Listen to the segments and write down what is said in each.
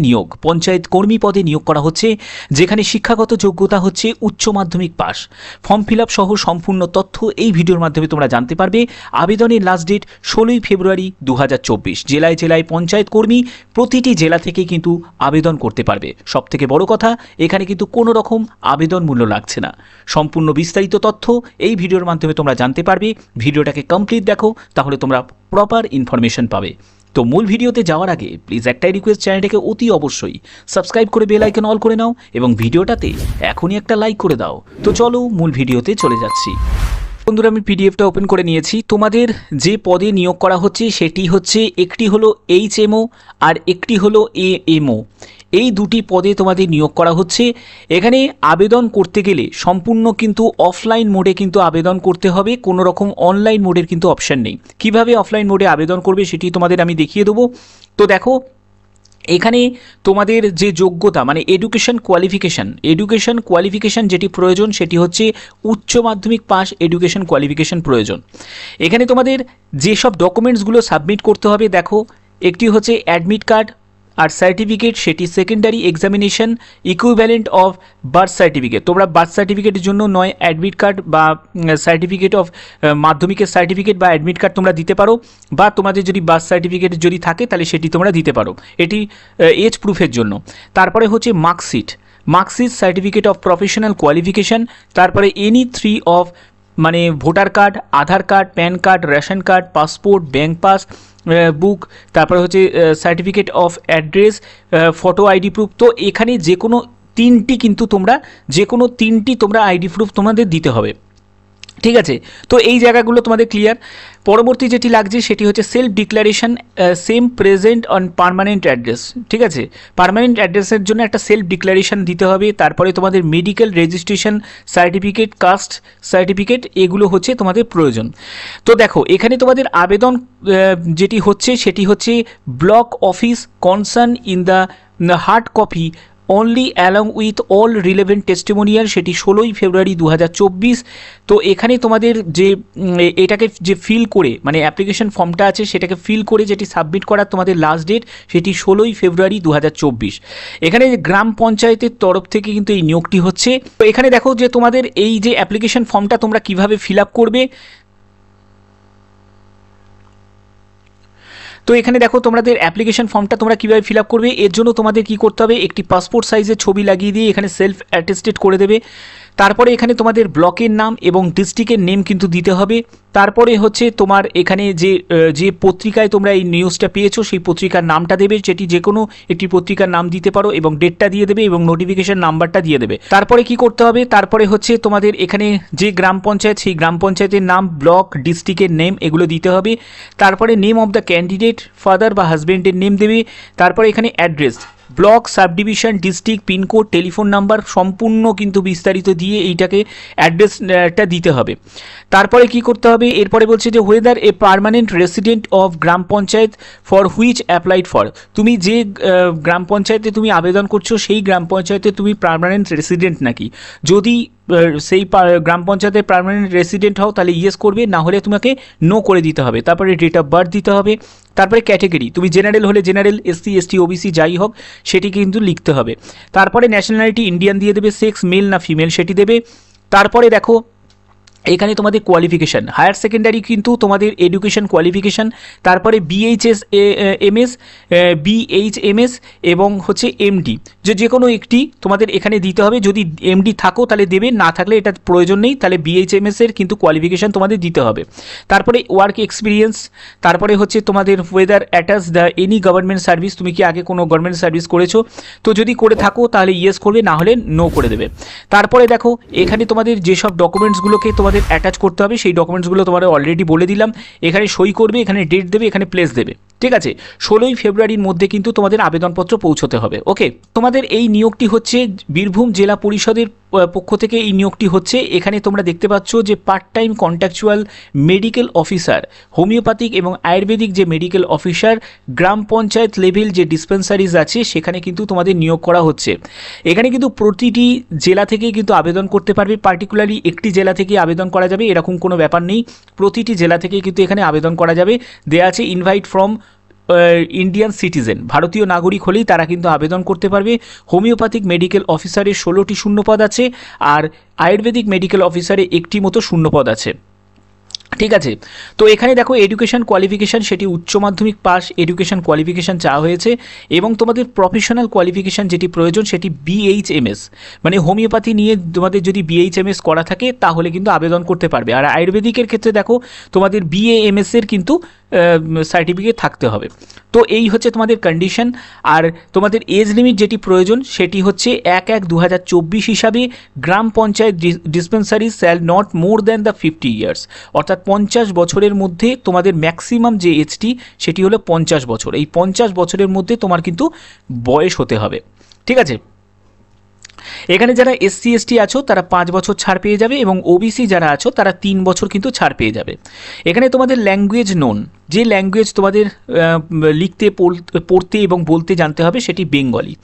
নিয়োগ পঞ্চায়েত কর্মী পদে নিয়োগ করা হচ্ছে, যেখানে শিক্ষাগত যোগ্যতা হচ্ছে উচ্চ মাধ্যমিক পাস। ফর্ম ফিল আপ সহ সম্পূর্ণ তথ্য এই ভিডিওর মাধ্যমে তোমরা জানতে পারবে। আবেদনের লাস্ট ডেট 16ই ফেব্রুয়ারি 2024। জেলায় জেলায় পঞ্চায়েত কর্মী প্রতিটি জেলা থেকে কিন্তু আবেদন করতে পারবে। সবথেকে বড় কথা, এখানে কিন্তু কোনো রকম আবেদন মূল্য লাগছে না। সম্পূর্ণ বিস্তারিত তথ্য এই ভিডিওর মাধ্যমে তোমরা জানতে পারবে। ভিডিওটাকে কমপ্লিট দেখো, তাহলে তোমরা প্রপার ইনফরমেশন পাবে। তো মূল ভিডিওতে যাওয়ার আগে প্লিজ একটাই রিকোয়েস্ট, চ্যানেলটাকে অতি অবশ্যই সাবস্ক্রাইব করে বেল আইকন অল করে নাও এবং ভিডিওটাতে এখনই একটা লাইক করে দাও। তো চলো মূল ভিডিওতে চলে যাচ্ছি। বন্ধুরা, আমি পিডিএফটা ওপেন করে নিয়েছি। তোমাদের যে পদে নিয়োগ করা হচ্ছে সেটি হচ্ছে, একটি হলো HMO আর একটি হলো AMO। এই দুটি পদে তোমাদের নিয়োগ করা হচ্ছে। এখানে আবেদন করতে গেলে সম্পূর্ণ কিন্তু অফলাইন মোডে কিন্তু আবেদন করতে হবে, কোনো রকম অনলাইন মোডের কিন্তু অপশান নেই। কিভাবে অফলাইন মোডে আবেদন করবে সেটি তোমাদের আমি দেখিয়ে দেবো। তো দেখো, এখানে তোমাদের যে যোগ্যতা মানে এডুকেশন কোয়ালিফিকেশান যেটি প্রয়োজন সেটি হচ্ছে উচ্চ মাধ্যমিক পাস এডুকেশন কোয়ালিফিকেশান প্রয়োজন। এখানে তোমাদের যেসব ডকুমেন্টসগুলো সাবমিট করতে হবে, দেখো, একটি হচ্ছে অ্যাডমিট কার্ড আর সার্টিফিকেট, সেটি secondary examination equivalent of birth certificate. তোমরা বার্থ সার্টিফিকেটের জন্য নয় অ্যাডমিট কার্ড বা সার্টিফিকেট অফ মাধ্যমিকের সার্টিফিকেট বা অ্যাডমিট কার্ড তোমরা দিতে পারো, বা তোমাদের যদি বার্থ সার্টিফিকেট যদি থাকে তাহলে সেটি তোমরা দিতে পারো, এটি এজ প্রুফের জন্য। তারপরে হচ্ছে marksheet certificate of professional qualification. তারপরে এনি 3 অফ মানে voter card, Aadhaar card, PAN card, ration card, passport, bank passbook, তারপরে হচ্ছে certificate of address, photo ID proof. তো এখানে যে কোনো তিনটি তোমরা আইডি প্রুফ তোমাদের দিতে হবে, ঠিক আছে? তো এই জায়গাগুলো তোমাদের ক্লিয়ার। পরবর্তী যেটি লাগছে সেটি হচ্ছে self declaration same present on permanent address, ঠিক আছে? পার্মানেন্ট অ্যাড্রেসের জন্য একটা সেলফ ডিক্লারেশন দিতে হবে। তারপরে তোমাদের medical registration certificate, caste certificate, এগুলো হচ্ছে তোমাদের প্রয়োজন। তো দেখো, এখানে তোমাদের আবেদন যেটি হচ্ছে সেটি হচ্ছে block office concern in the hard copy only along with all relevant testimonial, সেটি 16ই ফেব্রুয়ারি 2024। তো এখানে তোমাদের যে এটাকে যে ফিল করে মানে অ্যাপ্লিকেশন ফর্মটা আছে সেটাকে ফিল করে যেটি সাবমিট করার তোমাদের লাস্ট ডেট সেটি 16ই ফেব্রুয়ারি 2024। এখানে গ্রাম পঞ্চায়েতের তরফ থেকে কিন্তু এই নিয়োগটি হচ্ছে। তো এখানে দেখো যে তোমাদের এই যে অ্যাপ্লিকেশন ফর্মটা তোমরা কিভাবে ফিল আপ করবে। তো এখানে দেখো তোমাদের অ্যাপ্লিকেশন ফর্মটা তোমরা কীভাবে ফিল আপ করবে। এর জন্য তোমাদের কী করতে হবে, একটি পাসপোর্ট সাইজের ছবি লাগিয়ে দিয়ে এখানে সেলফ অ্যাটেস্টেড করে দেবে। তারপরে এখানে তোমাদের ব্লকের নাম এবং ডিস্ট্রিক্টের নেম কিন্তু দিতে হবে। তারপরে হচ্ছে তোমার এখানে যে পত্রিকায় তোমরা এই নিউজটা পেয়েছো সেই পত্রিকার নামটা দেবে, যেটি যে কোনো একটি পত্রিকার নাম দিতে পারো, এবং ডেটটা দিয়ে দেবে এবং নোটিফিকেশন নাম্বারটা দিয়ে দেবে। তারপরে কি করতে হবে, তারপরে হচ্ছে তোমাদের এখানে যে গ্রাম পঞ্চায়েত সেই গ্রাম পঞ্চায়েতের নাম, ব্লক, ডিস্ট্রিক্টের নেম এগুলো দিতে হবে। তারপরে name of the candidate, father বা হাজব্যান্ডের নেম দেবে। তারপরে এখানে address, block, subdivision, district, pin code, telephone number সম্পূর্ণ কিন্তু বিস্তারিত দিয়ে এইটাকে অ্যাড্রেসটা দিতে হবে। তারপরে কি করতে হবে, এরপরে বলছে যে whether a permanent resident of gram panchayat for which applied for. তুমি যে গ্রাম পঞ্চায়েতে তুমি আবেদন করছো সেই গ্রাম পঞ্চায়েতে তুমি পার্মানেন্ট রেসিডেন্ট নাকি। যদি সেই গ্রাম পঞ্চায়েতের পার্মানেন্ট রেসিডেন্ট হও তাহলে ইয়েস করবে, না হলে তোমাকে নো করে দিতে হবে। তারপরে ডেট অফ বার্থ দিতে হবে। তারপরে ক্যাটেগরি, তুমি জেনারেল হলে জেনারেল, SC ST OBC যাই হোক সেটি কিন্তু লিখতে হবে। তারপরে ন্যাশনালিটি ইন্ডিয়ান দিয়ে দেবে, সেক্স মেল না ফিমেল সেটি দেবে। তারপরে দেখো এখানে তোমাদের কোয়ালিফিকেশান, হায়ার সেকেন্ডারি কিন্তু তোমাদের এডুকেশন কোয়ালিফিকেশান, তারপরে BHS-MS, BHMS এবং হচ্ছে MD, যে কোনো একটি তোমাদের এখানে দিতে হবে। যদি MD থাকো তাহলে দেবে, না থাকলে এটা প্রয়োজন নেই, তাহলে BHMS এর কিন্তু কোয়ালিফিকেশান তোমাদের দিতে হবে। তারপরে ওয়ার্ক এক্সপিরিয়েন্স, তারপরে হচ্ছে তোমাদের weather attach the any government service, তুমি কি আগে কোনো গভর্নমেন্ট সার্ভিস করেছো, তো যদি করে থাকো তাহলে ইয়েস করবে, না হলে নো করে দেবে। তারপরে দেখো এখানে তোমাদের যেসব ডকুমেন্টসগুলোকে তোমাদের অ্যাটাচ করতে হবে সেই ডকুমেন্টসগুলো তোমাদের অলরেডি বলে দিলাম। এখানে সই করবে, এখানে ডেট দেবে, এখানে প্লেস দেবে, ঠিক আছে? 16ই ফেব্রুয়ারির মধ্যে কিন্তু তোমাদের আবেদনপত্র পৌঁছতে হবে। ওকে, তোমাদের এই নিয়োগটি হচ্ছে বীরভূম জেলা পরিষদের পক্ষ থেকে এই নিয়োগটি হচ্ছে। এখানে তোমরা দেখতে পাচ্ছ যে part time contractual medical officer, homeopathic এবং আয়ুর্বেদিক যে মেডিকেল অফিসার, গ্রাম পঞ্চায়েত লেভেল যে ডিসপেন্সারিজ আছে সেখানে কিন্তু তোমাদের নিয়োগ করা হচ্ছে। এখানে কিন্তু প্রতিটি জেলা থেকেই কিন্তু আবেদন করতে পারবে, পার্টিকুলারলি একটি জেলা থেকে আবেদন করা যাবে এরকম কোনো ব্যাপার নেই, প্রতিটি জেলা থেকেই কিন্তু এখানে আবেদন করা যাবে। দেয়া আছে ইনভাইট ফ্রম ইন্ডিয়ান সিটিজেন, ভারতীয় নাগরিক হলেই তারা কিন্তু আবেদন করতে পারবে। হোমিওপ্যাথিক মেডিকেল অফিসারের 16টি শূন্যপদ আছে, আর আয়ুর্বেদিক মেডিকেল অফিসারে একটি মতো শূন্যপদ আছে। ঠিক আছে, তো এখানে দেখো এডুকেশন কোয়ালিফিকেশান সেটি উচ্চ মাধ্যমিক পাস এডুকেশন কোয়ালিফিকেশান চাওয়া হয়েছে, এবং তোমাদের প্রফেশনাল কোয়ালিফিকেশান যেটি প্রয়োজন সেটি BHMS, মানে হোমিওপ্যাথি নিয়ে তোমাদের যদি BHMS করা থাকে তাহলে কিন্তু আবেদন করতে পারবে। আর আয়ুর্বেদিকের ক্ষেত্রে দেখো তোমাদের BAMS এর কিন্তু সার্টিফিকেট থাকতে হবে। তো এই হচ্ছে তোমাদের কন্ডিশন। আর তোমাদের এজ লিমিট যেটি প্রয়োজন সেটি হচ্ছে 1/1/2024 হিসাবে গ্রাম panchayat dispensary shall not more than the 50 years, অর্থাৎ 50 বছরের মধ্যে তোমাদের ম্যাক্সিমাম যে এজটি সেটি হলো 50 বছর। এই 50 বছরের মধ্যে তোমার কিন্তু বয়স হতে হবে। ঠিক আছে, এখানে যারা SC/ST আছো তারা 5 বছর ছাড় পেয়ে যাবে, এবং OBC যারা আছো তারা 3 বছর কিন্তু ছাড় পেয়ে যাবে। এখানে তোমাদের ল্যাঙ্গুয়েজ নোন, যে ল্যাঙ্গুয়েজ তোমাদের লিখতে পড়তে এবং বলতে জানতে হবে সেটি বেঙ্গলি,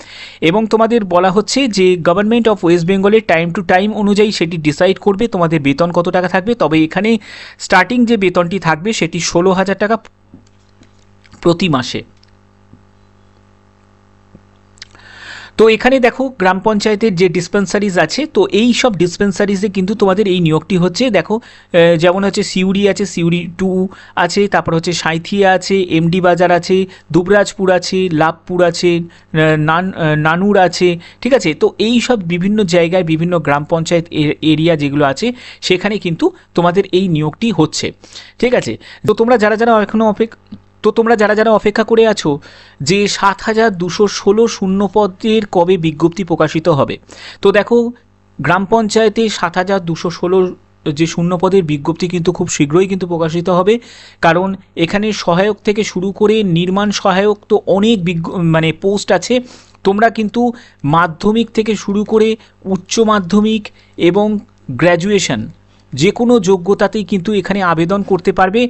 এবং তোমাদের বলা হচ্ছে যে গভর্নমেন্ট অফ ওয়েস্ট বেঙ্গলের টাইম টু টাইম অনুযায়ী সেটি ডিসাইড করবে তোমাদের বেতন কত টাকা থাকবে। তবে এখানে স্টার্টিং যে বেতনটি থাকবে সেটি 16,000 টাকা প্রতি মাসে। তো এখানে দেখো গ্রাম পঞ্চায়েতের যে ডিসপেন্সারিজ আছে, তো এই সব ডিসপেন্সারিজে কিন্তু তোমাদের এই নিয়োগটি হচ্ছে। দেখো যেমন হচ্ছে সিউড়ি আছে, সিউড়ি 2 আছে, তারপর হচ্ছে সাঁইথিয়া আছে, MD বাজার আছে, দুবরাজপুর আছে, লাভপুর আছে, নানুর আছে। ঠিক আছে, তো এই সব বিভিন্ন জায়গায় বিভিন্ন গ্রাম পঞ্চায়েত এরিয়া যেগুলো আছে সেখানে কিন্তু তোমাদের এই নিয়োগটি হচ্ছে। ঠিক আছে, তো তোমরা যারা যারা অপেক্ষা করে আছো যে 7,216 শূন্যপদের কবে বিজ্ঞপ্তি প্রকাশিত হবে, তো দেখো গ্রাম পঞ্চায়েতে 7,216 যে শূন্যপদের বিজ্ঞপ্তি কিন্তু খুব শীঘ্রই কিন্তু প্রকাশিত হবে। কারণ এখানে সহায়ক থেকে শুরু করে নির্মাণ সহায়ক তো অনেক মানে পোস্ট আছে। তোমরা কিন্তু মাধ্যমিক থেকে শুরু করে উচ্চ মাধ্যমিক এবং গ্র্যাজুয়েশন যে কোনো যোগ্যতাতেই কিন্তু এখানে আবেদন করতে পারবে।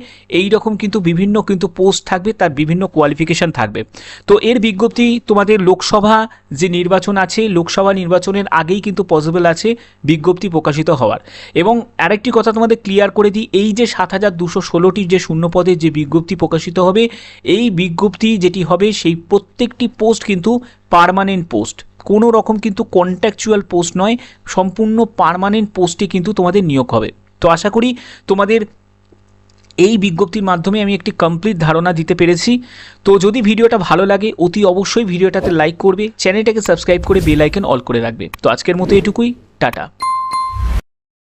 এই রকম কিন্তু বিভিন্ন কিন্তু পোস্ট থাকবে, তার বিভিন্ন কোয়ালিফিকেশান থাকবে। তো এর বিজ্ঞপ্তি তোমাদের লোকসভা যে নির্বাচন আছে, লোকসভা নির্বাচনের আগেই কিন্তু পসিবল আছে বিজ্ঞপ্তি প্রকাশিত হওয়ার। এবং আরেকটি কথা তোমাদের ক্লিয়ার করে দিই, এই যে 7,216টি যে শূন্যপদের যে বিজ্ঞপ্তি প্রকাশিত হবে, এই বিজ্ঞপ্তি যেটি হবে সেই প্রত্যেকটি পোস্ট কিন্তু পার্মানেন্ট পোস্ট, কোনো রকম কিন্তু কন্ট্রাকচুয়াল পোস্ট নয়, সম্পূর্ণ পার্মানেন্ট পোস্টে কিন্তু তোমাদের নিয়োগ হবে। তো আশা করি তোমাদের এই বিজ্ঞপ্তির মাধ্যমে আমি একটি কমপ্লিট ধারণা দিতে পেরেছি। তো যদি ভিডিওটা ভালো লাগে অতি অবশ্যই ভিডিওটাতে লাইক করবে, চ্যানেলটাকে সাবস্ক্রাইব করে বেল আইকন অল করে রাখবে। তো আজকের মতো এটুকুই, টাটা।